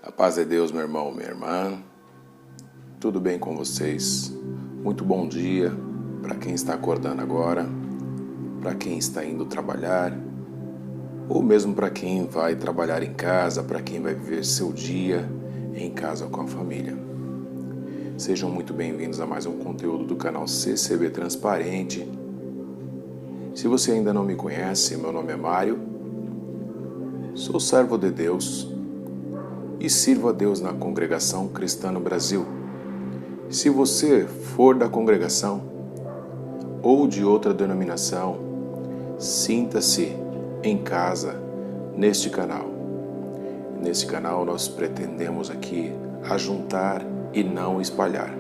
A paz de Deus, meu irmão, minha irmã. Tudo bem com vocês? Muito bom dia para quem está acordando agora, para quem está indo trabalhar, ou mesmo para quem vai trabalhar em casa, para quem vai viver seu dia em casa com a família. Sejam muito bem-vindos a mais um conteúdo do canal CCB Transparente. Se você ainda não me conhece, meu nome é Mário, sou servo de Deus e sirvo a Deus na Congregação Cristã no Brasil. Se você for da congregação ou de outra denominação, sinta-se em casa neste canal. Neste canal nós pretendemos aqui ajuntar e não espalhar.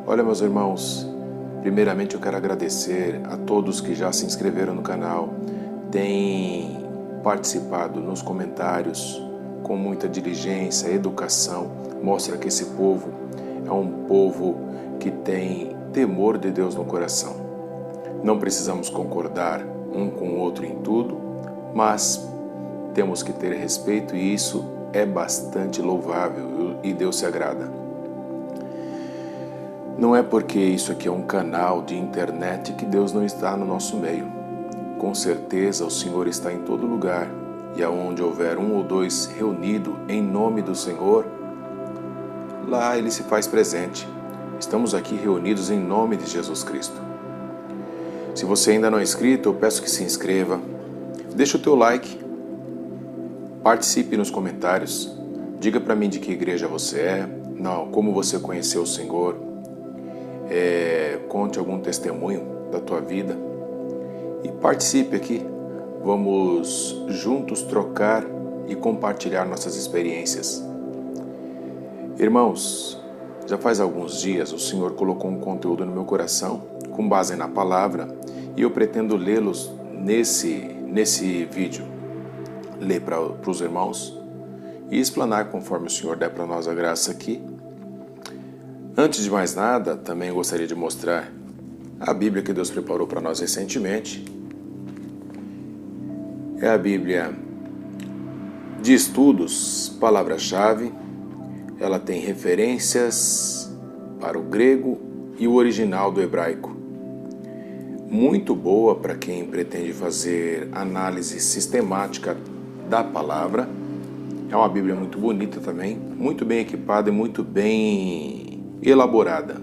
Olha, meus irmãos, primeiramente eu quero agradecer a todos que já se inscreveram no canal, têm participado nos comentários com muita diligência, educação. Mostra que esse povo é um povo que tem temor de Deus no coração. Não precisamos concordar um com o outro em tudo, mas temos que ter respeito e isso é bastante louvável e Deus se agrada. Não é porque isso aqui é um canal de internet que Deus não está no nosso meio. Com certeza o Senhor está em todo lugar e aonde houver um ou dois reunidos em nome do Senhor, lá Ele se faz presente. Estamos aqui reunidos em nome de Jesus Cristo. Se você ainda não é inscrito, eu peço que se inscreva, deixa o teu like, participe nos comentários, diga para mim de que igreja você é, como você conheceu o Senhor, conte algum testemunho da tua vida e participe aqui. Vamos juntos trocar e compartilhar nossas experiências. Irmãos, já faz alguns dias o Senhor colocou um conteúdo no meu coração com base na palavra e eu pretendo lê-los nesse vídeo. Ler para os irmãos e explanar conforme o Senhor der para nós a graça aqui. Antes de mais nada, também gostaria de mostrar a Bíblia que Deus preparou para nós recentemente. É a Bíblia de estudos, palavra-chave. Ela tem referências para o grego e o original do hebraico. Muito boa para quem pretende fazer análise sistemática da palavra. É uma Bíblia muito bonita também, muito bem equipada e muito bem elaborada.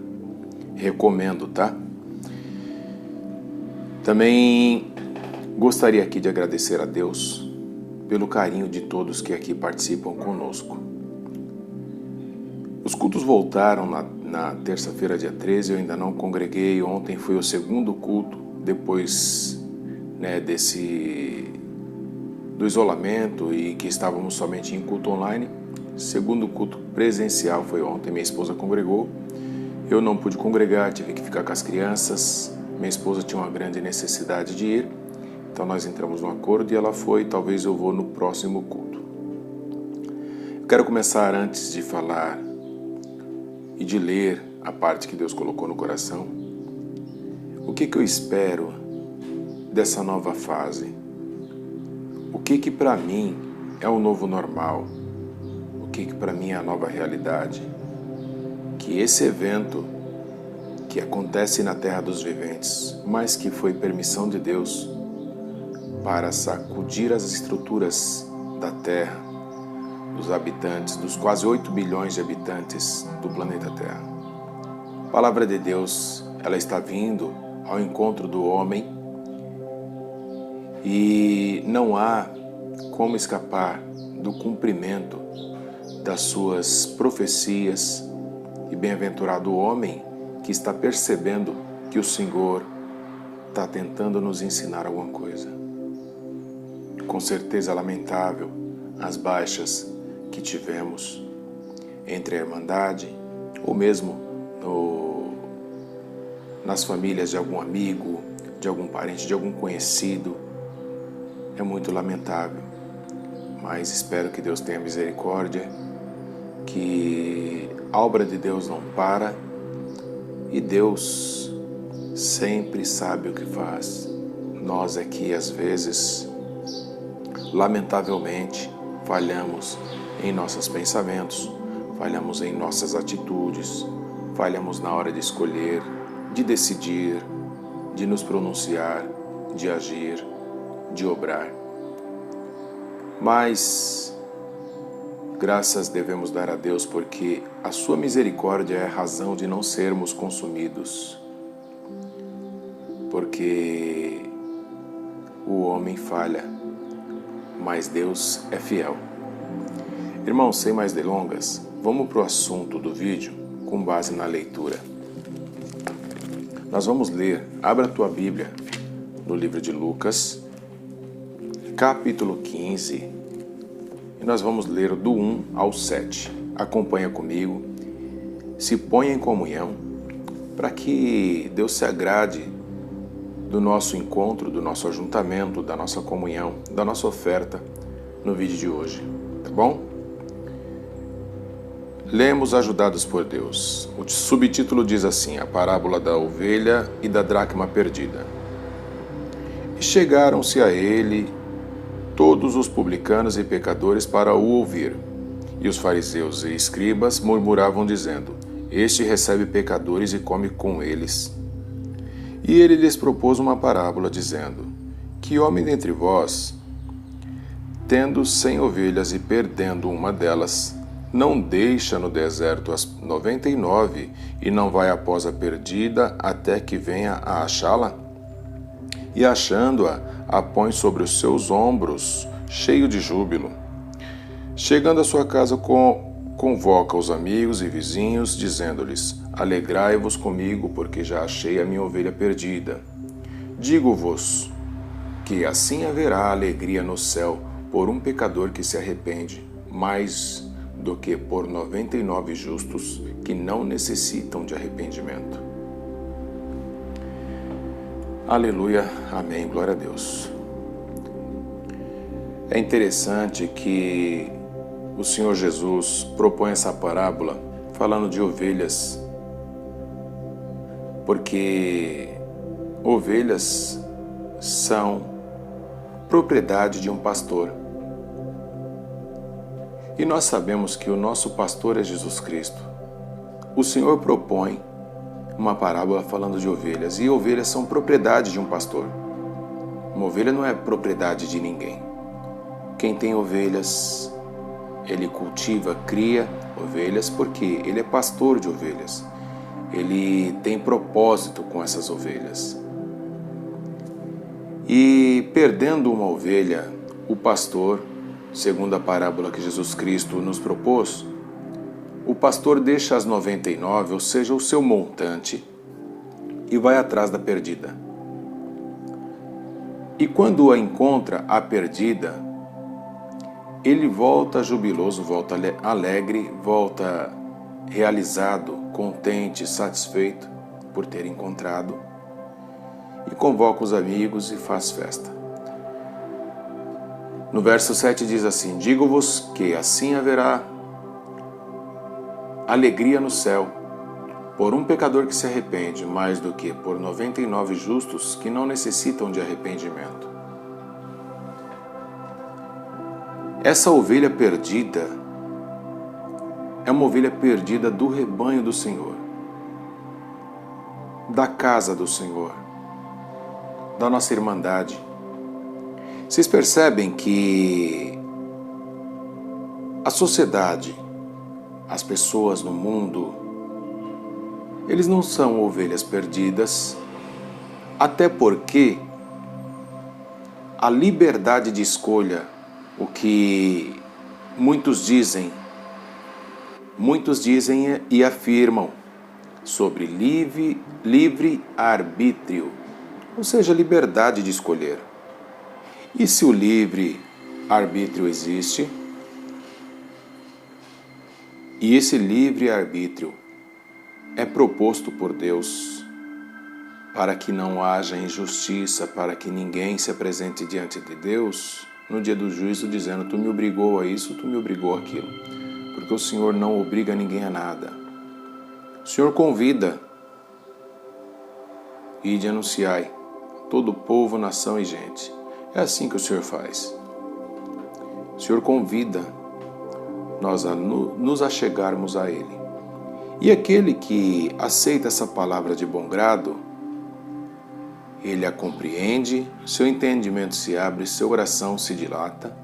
Recomendo, tá? Também gostaria aqui de agradecer a Deus pelo carinho de todos que aqui participam conosco. Os cultos voltaram na terça-feira, dia 13, eu ainda não congreguei. Ontem foi o segundo culto, depois do isolamento e que estávamos somente em culto online. Segundo culto presencial foi ontem, minha esposa congregou. Eu não pude congregar, tive que ficar com as crianças. Minha esposa tinha uma grande necessidade de ir, então nós entramos num acordo e ela foi. Talvez eu vou no próximo culto. Eu quero começar antes de falar e de ler a parte que Deus colocou no coração. O que eu espero dessa nova fase? O que para mim é o novo normal? O que para mim é a nova realidade? Que esse evento que acontece na terra dos viventes, mas que foi permissão de Deus para sacudir as estruturas da terra, dos habitantes, dos quase 8 bilhões de habitantes do planeta Terra. A palavra de Deus, ela está vindo ao encontro do homem e não há como escapar do cumprimento das suas profecias. E bem-aventurado o homem que está percebendo que o Senhor está tentando nos ensinar alguma coisa. Com certeza é lamentável as baixas que tivemos entre a Irmandade ou mesmo nas famílias de algum amigo, de algum parente, de algum conhecido. É muito lamentável, mas espero que Deus tenha misericórdia, que a obra de Deus não para e Deus sempre sabe o que faz. Nós aqui, às vezes, lamentavelmente, falhamos em nossos pensamentos, falhamos em nossas atitudes, falhamos na hora de escolher, de decidir, de nos pronunciar, de agir, de obrar. Mas graças devemos dar a Deus porque a sua misericórdia é a razão de não sermos consumidos. Porque o homem falha, mas Deus é fiel. Irmãos, sem mais delongas, vamos para o assunto do vídeo com base na leitura. Nós vamos ler, abra a tua Bíblia, no livro de Lucas, capítulo 15, e nós vamos ler do 1 ao 7. Acompanha comigo, se ponha em comunhão, para que Deus se agrade do nosso encontro, do nosso ajuntamento, da nossa comunhão, da nossa oferta no vídeo de hoje, tá bom? Lemos ajudados por Deus. O subtítulo diz assim: a parábola da ovelha e da dracma perdida. E chegaram-se a ele todos os publicanos e pecadores para o ouvir. E os fariseus e escribas murmuravam dizendo: este recebe pecadores e come com eles. E ele lhes propôs uma parábola, dizendo: que homem dentre vós, tendo 100 ovelhas e perdendo uma delas, não deixa no deserto as 99 e não vai após a perdida até que venha a achá-la? E achando-a, a põe sobre os seus ombros, cheio de júbilo. Chegando à sua casa, convoca os amigos e vizinhos, dizendo-lhes: alegrai-vos comigo, porque já achei a minha ovelha perdida. Digo-vos que assim haverá alegria no céu por um pecador que se arrepende, mais do que por 99 justos que não necessitam de arrependimento. Aleluia, amém, glória a Deus. É interessante que o Senhor Jesus propõe essa parábola falando de ovelhas, porque ovelhas são propriedade de um pastor. E nós sabemos que o nosso pastor é Jesus Cristo. O Senhor propõe uma parábola falando de ovelhas, e ovelhas são propriedade de um pastor. Uma ovelha não é propriedade de ninguém. Quem tem ovelhas, ele cultiva, cria ovelhas porque ele é pastor de ovelhas. Ele tem propósito com essas ovelhas. E perdendo uma ovelha, o pastor, segundo a parábola que Jesus Cristo nos propôs, o pastor deixa as 99, ou seja, o seu montante, e vai atrás da perdida. E quando a encontra, a perdida, ele volta jubiloso, volta alegre, volta realizado, contente, satisfeito por ter encontrado, e convoca os amigos e faz festa. No verso 7 diz assim: digo-vos que assim haverá alegria no céu por um pecador que se arrepende, mais do que por 99 justos que não necessitam de arrependimento. Essa ovelha perdida é uma ovelha perdida do rebanho do Senhor, da casa do Senhor, da nossa irmandade. Vocês percebem que a sociedade, as pessoas no mundo, eles não são ovelhas perdidas, até porque a liberdade de escolha, o que muitos dizem e afirmam sobre livre arbítrio, ou seja, liberdade de escolher. E se o livre arbítrio existe, e esse livre arbítrio é proposto por Deus para que não haja injustiça, para que ninguém se apresente diante de Deus no dia do juízo dizendo: tu me obrigou a isso, tu me obrigou aquilo. Porque o Senhor não obriga ninguém a nada. O Senhor convida: ide anunciai todo povo, nação e gente. É assim que o Senhor faz. O Senhor convida nós a nos achegarmos a Ele. E aquele que aceita essa palavra de bom grado, ele a compreende, seu entendimento se abre, seu coração se dilata.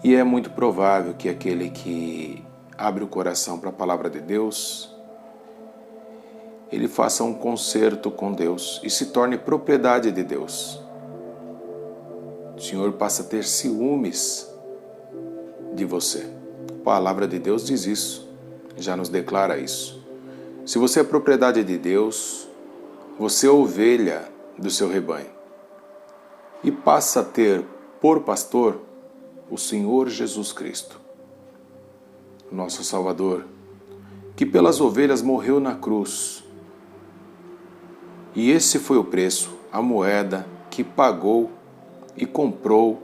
E é muito provável que aquele que abre o coração para a palavra de Deus, ele faça um concerto com Deus e se torne propriedade de Deus. O Senhor passa a ter ciúmes de você. A palavra de Deus diz isso, já nos declara isso. Se você é propriedade de Deus, você é ovelha do seu rebanho e passa a ter por pastor o Senhor Jesus Cristo, nosso Salvador, que pelas ovelhas morreu na cruz. E esse foi o preço, a moeda que pagou e comprou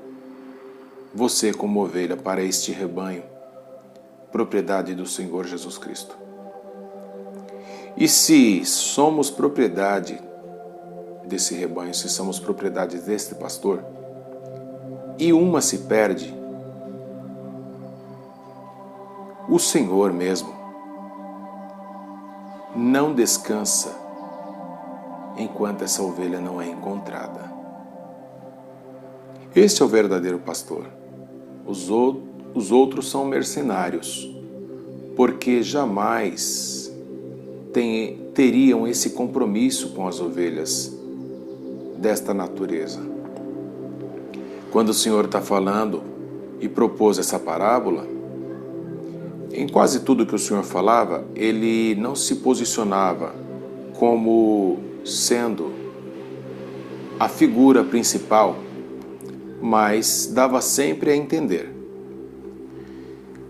você como ovelha para este rebanho, propriedade do Senhor Jesus Cristo. E se somos propriedade desse rebanho, se somos propriedade deste pastor, e uma se perde, o Senhor mesmo não descansa enquanto essa ovelha não é encontrada. Este é o verdadeiro pastor. Os outros são mercenários, porque jamais teriam esse compromisso com as ovelhas desta natureza. Quando o Senhor está falando e propôs essa parábola, em quase tudo que o Senhor falava, ele não se posicionava como sendo a figura principal, mas dava sempre a entender.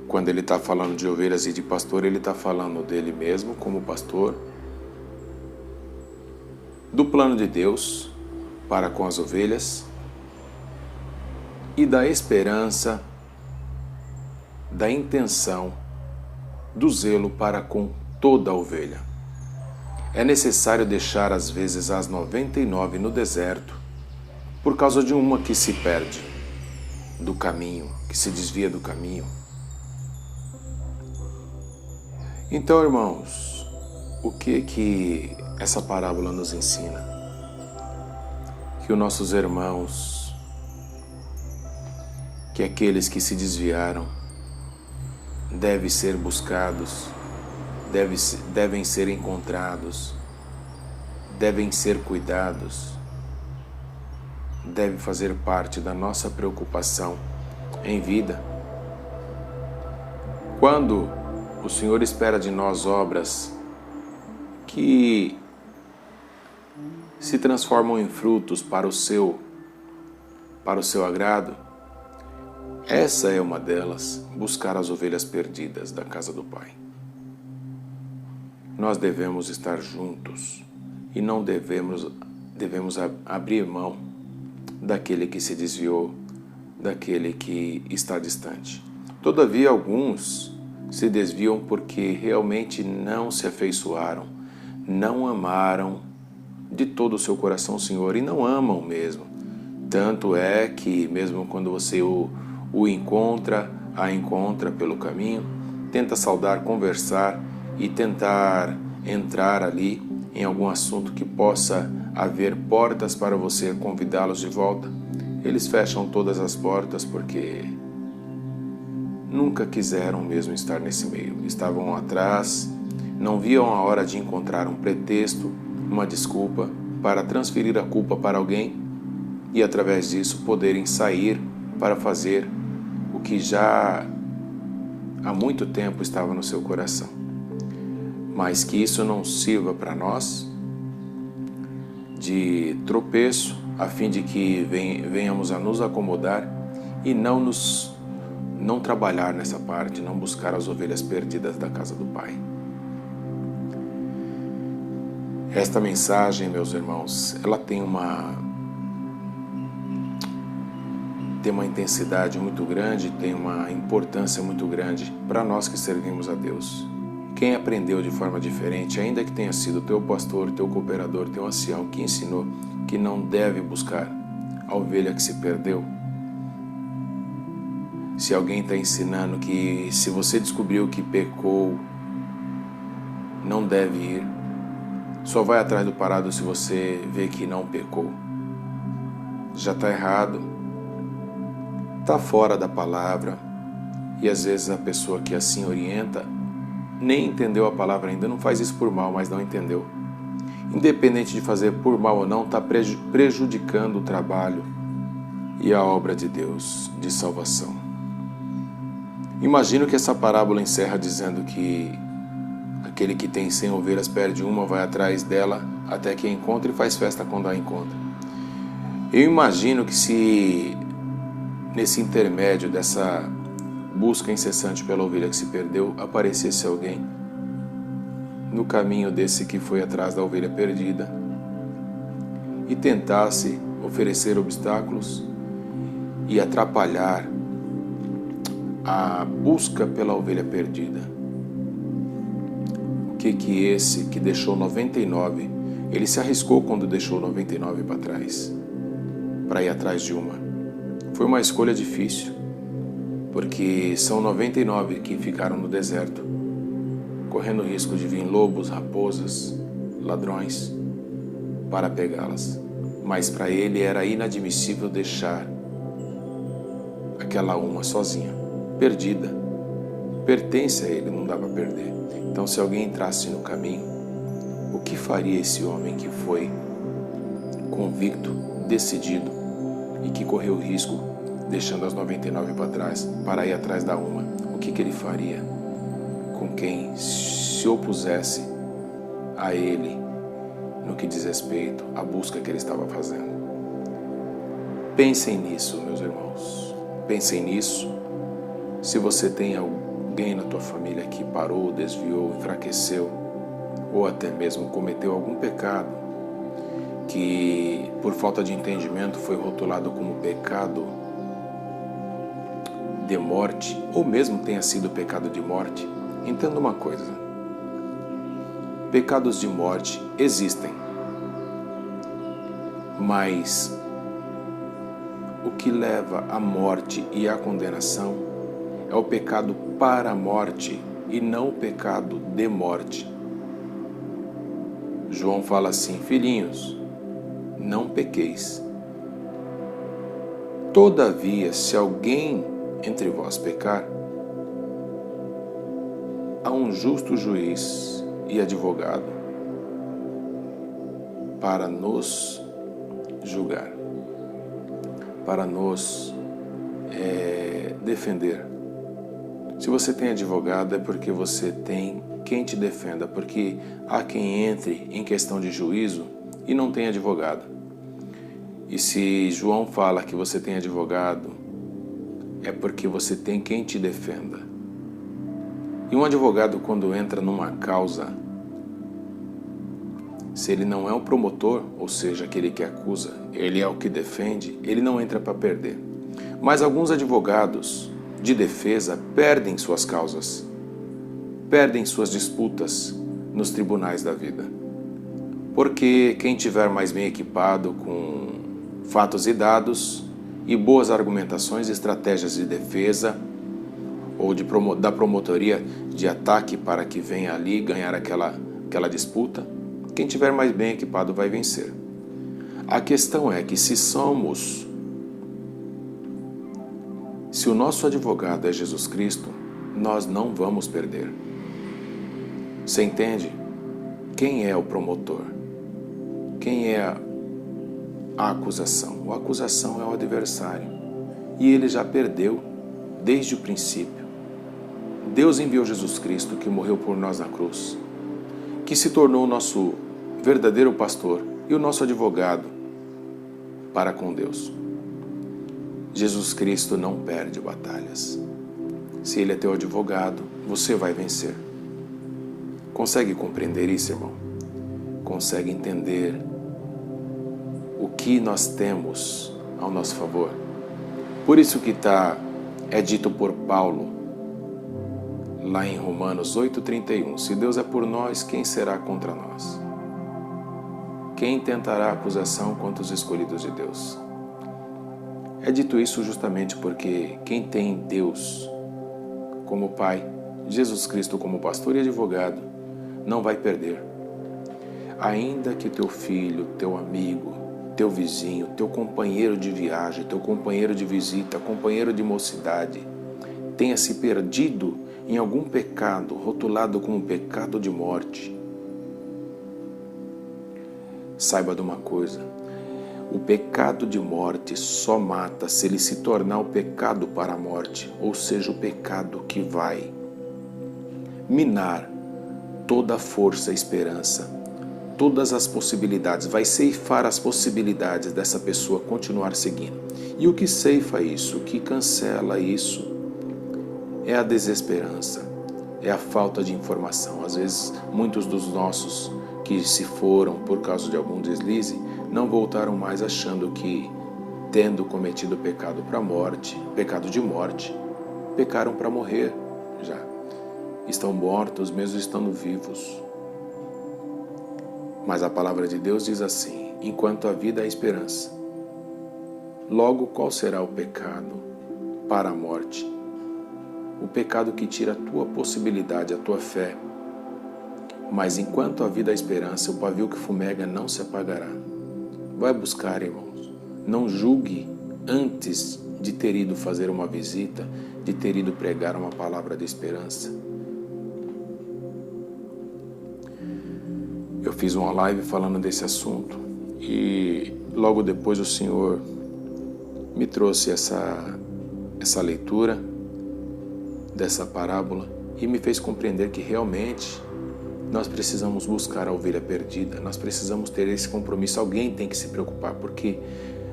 Quando ele está falando de ovelhas e de pastor, ele está falando dele mesmo como pastor, do plano de Deus para com as ovelhas e da esperança, da intenção, do zelo para com toda a ovelha. É necessário deixar às vezes as 99 no deserto por causa de uma que se perde do caminho, que se desvia do caminho. Então, irmãos, o que essa parábola nos ensina? Que os nossos irmãos, que aqueles que se desviaram, devem ser buscados, devem ser encontrados, devem ser cuidados, deve fazer parte da nossa preocupação em vida. Quando o Senhor espera de nós obras que se transformam em frutos para o seu agrado, essa é uma delas, buscar as ovelhas perdidas da casa do Pai. Nós devemos estar juntos e não devemos abrir mão daquele que se desviou, daquele que está distante. Todavia, alguns se desviam porque realmente não se afeiçoaram, não amaram de todo o seu coração o Senhor e não amam mesmo. Tanto é que mesmo quando você a encontra pelo caminho, tenta saudar, conversar e tentar entrar ali em algum assunto que possa haver portas para você convidá-los de volta, eles fecham todas as portas porque nunca quiseram mesmo estar nesse meio. Estavam atrás, não viam a hora de encontrar um pretexto, uma desculpa para transferir a culpa para alguém e através disso poderem sair para fazer o que já há muito tempo estava no seu coração. Mas que isso não sirva para nós de tropeço, a fim de que venhamos a nos acomodar e não trabalhar nessa parte, não buscar as ovelhas perdidas da casa do Pai. Esta mensagem, meus irmãos, ela tem uma intensidade muito grande, tem uma importância muito grande para nós que servimos a Deus. Quem aprendeu de forma diferente, ainda que tenha sido teu pastor, teu cooperador, teu ancião, que ensinou que não deve buscar a ovelha que se perdeu, se alguém está ensinando que se você descobriu que pecou, não deve ir, só vai atrás do parado se você vê que não pecou, já está errado, está fora da palavra. E às vezes a pessoa que assim orienta nem entendeu a palavra ainda, não faz isso por mal, mas não entendeu. Independente de fazer por mal ou não, está prejudicando o trabalho e a obra de Deus de salvação. Imagino que essa parábola encerra dizendo que aquele que tem 100 ovelhas perde uma, vai atrás dela até que a encontre e faz festa quando a encontra. Eu imagino que se nesse intermédio dessa busca incessante pela ovelha que se perdeu, aparecesse alguém no caminho desse que foi atrás da ovelha perdida e tentasse oferecer obstáculos e atrapalhar a busca pela ovelha perdida. O que esse que deixou 99, ele se arriscou quando deixou 99 para trás, para ir atrás de uma. Foi uma escolha difícil, porque são 99 que ficaram no deserto, correndo o risco de vir lobos, raposas, ladrões, para pegá-las. Mas para ele era inadmissível deixar aquela uma sozinha, perdida. Pertence a ele, não dá para perder. Então, se alguém entrasse no caminho, o que faria esse homem que foi convicto, decidido e que correu o risco, deixando as 99 para trás, para ir atrás da uma? O que ele faria com quem se opusesse a ele no que diz respeito à busca que ele estava fazendo? Pensem nisso, meus irmãos. Pensem nisso. Se você tem alguém na tua família que parou, desviou, enfraqueceu, ou até mesmo cometeu algum pecado que, por falta de entendimento, foi rotulado como pecado de morte, ou mesmo tenha sido pecado de morte, entenda uma coisa: pecados de morte existem, mas o que leva à morte e à condenação é o pecado para a morte e não o pecado de morte. João fala assim: filhinhos, não pequeis. Todavia, se alguém entre vós pecar, há um justo juiz e advogado para nos julgar, para nos defender. Se você tem advogado, é porque você tem quem te defenda, porque há quem entre em questão de juízo e não tem advogado. E se João fala que você tem advogado, é porque você tem quem te defenda. E um advogado, quando entra numa causa, se ele não é o promotor, ou seja, aquele que acusa, ele é o que defende, ele não entra para perder. Mas alguns advogados de defesa perdem suas causas, perdem suas disputas nos tribunais da vida. Porque quem tiver mais bem equipado com fatos e dados e boas argumentações e estratégias de defesa ou da promotoria de ataque para que venha ali ganhar aquela disputa, quem tiver mais bem equipado vai vencer. A questão é que se o nosso advogado é Jesus Cristo, nós não vamos perder. Você entende? Quem é o promotor? Quem é a acusação? A acusação é o adversário. E ele já perdeu desde o princípio. Deus enviou Jesus Cristo, que morreu por nós na cruz, que se tornou o nosso verdadeiro pastor e o nosso advogado para com Deus. Jesus Cristo não perde batalhas. Se Ele é teu advogado, você vai vencer. Consegue compreender isso, irmão? Consegue entender o que nós temos ao nosso favor? Por isso que é dito por Paulo, lá em Romanos 8,31, se Deus é por nós, quem será contra nós? Quem tentará acusação contra os escolhidos de Deus? É dito isso justamente porque quem tem Deus como Pai, Jesus Cristo como pastor e advogado, não vai perder. Ainda que teu filho, teu amigo, teu vizinho, teu companheiro de viagem, teu companheiro de visita, companheiro de mocidade, tenha se perdido em algum pecado, rotulado como pecado de morte, saiba de uma coisa: o pecado de morte só mata se ele se tornar o pecado para a morte, ou seja, o pecado que vai minar toda a força e esperança, todas as possibilidades, vai ceifar as possibilidades dessa pessoa continuar seguindo. E o que ceifa isso, o que cancela isso, é a desesperança, é a falta de informação. Às vezes, muitos dos nossos que se foram por causa de algum deslize, não voltaram mais achando que, tendo cometido pecado para morte, pecado de morte, pecaram para morrer já. Estão mortos mesmo estando vivos. Mas a palavra de Deus diz assim: enquanto a vida há esperança. Logo, qual será o pecado para a morte? O pecado que tira a tua possibilidade, a tua fé. Mas enquanto a vida há esperança, o pavio que fumega não se apagará. Vai buscar, irmãos. Não julgue antes de ter ido fazer uma visita, de ter ido pregar uma palavra de esperança. Eu fiz uma live falando desse assunto e logo depois o Senhor me trouxe essa leitura dessa parábola e me fez compreender que realmente nós precisamos buscar a ovelha perdida, nós precisamos ter esse compromisso. Alguém tem que se preocupar, porque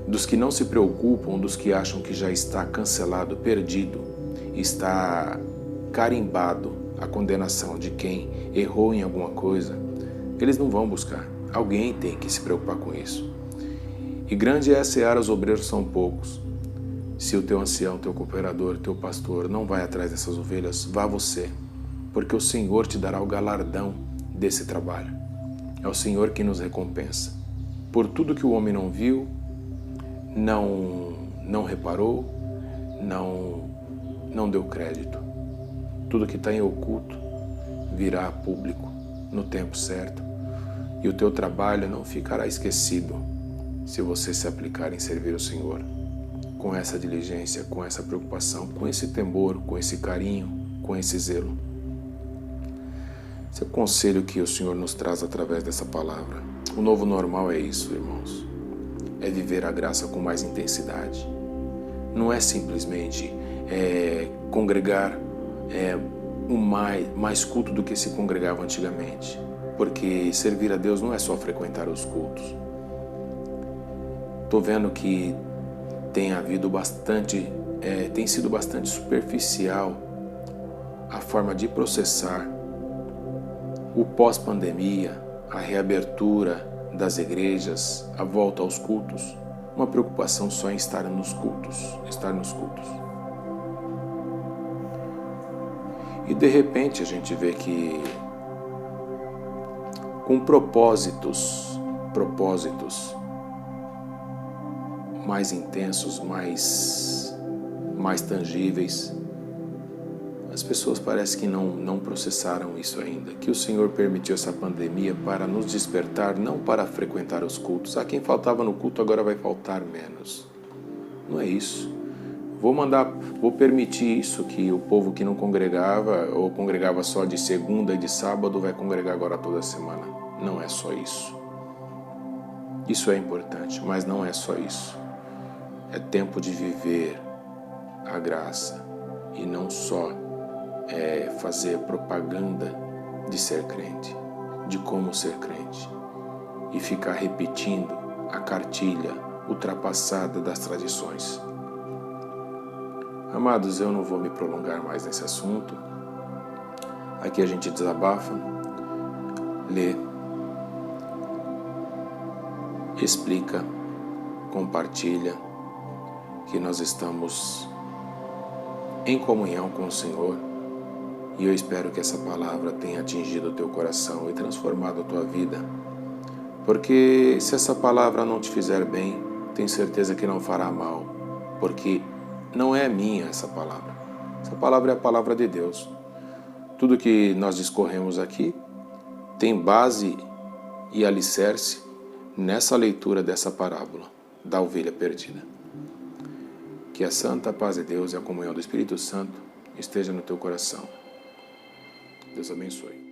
dos que não se preocupam, dos que acham que já está cancelado, perdido, está carimbado a condenação de quem errou em alguma coisa, eles não vão buscar. Alguém tem que se preocupar com isso. E grande é a seara, os obreiros são poucos. Se o teu ancião, teu cooperador, teu pastor não vai atrás dessas ovelhas, vá você, porque o Senhor te dará o galardão desse trabalho. É o Senhor que nos recompensa. Por tudo que o homem não viu, não reparou, não deu crédito. Tudo que está em oculto virá a público no tempo certo. E o teu trabalho não ficará esquecido se você se aplicar em servir o Senhor. Com essa diligência, com essa preocupação, com esse temor, com esse carinho, com esse zelo. Esse é o conselho que o Senhor nos traz através dessa palavra. O novo normal é isso, irmãos. É viver a graça com mais intensidade. Não é simplesmente congregar mais culto do que se congregava antigamente. Porque servir a Deus não é só frequentar os cultos. Estou vendo que tem sido bastante superficial a forma de processar o pós-pandemia, a reabertura das igrejas, a volta aos cultos, uma preocupação só em estar nos cultos. E de repente a gente vê que com propósitos mais intensos, mais tangíveis, as pessoas parecem que não processaram isso ainda, que o Senhor permitiu essa pandemia para nos despertar, não para frequentar os cultos. Quem faltava no culto agora vai faltar menos. Não é isso. Vou permitir isso, que o povo que não congregava, ou congregava só de segunda e de sábado, vai congregar agora toda semana. Não é só isso. Isso é importante, mas não é só isso. É tempo de viver a graça e não só fazer propaganda de ser crente, de como ser crente, e ficar repetindo a cartilha ultrapassada das tradições. Amados, eu não vou me prolongar mais nesse assunto. Aqui a gente desabafa, lê, explica, compartilha que nós estamos em comunhão com o Senhor, e eu espero que essa palavra tenha atingido o teu coração e transformado a tua vida, porque se essa palavra não te fizer bem, tenho certeza que não fará mal. porque não é minha essa palavra. Essa palavra é a palavra de Deus. Tudo que nós discorremos aqui tem base e alicerce nessa leitura dessa parábola da ovelha perdida. Que a santa paz de Deus e a comunhão do Espírito Santo esteja no teu coração. Deus abençoe.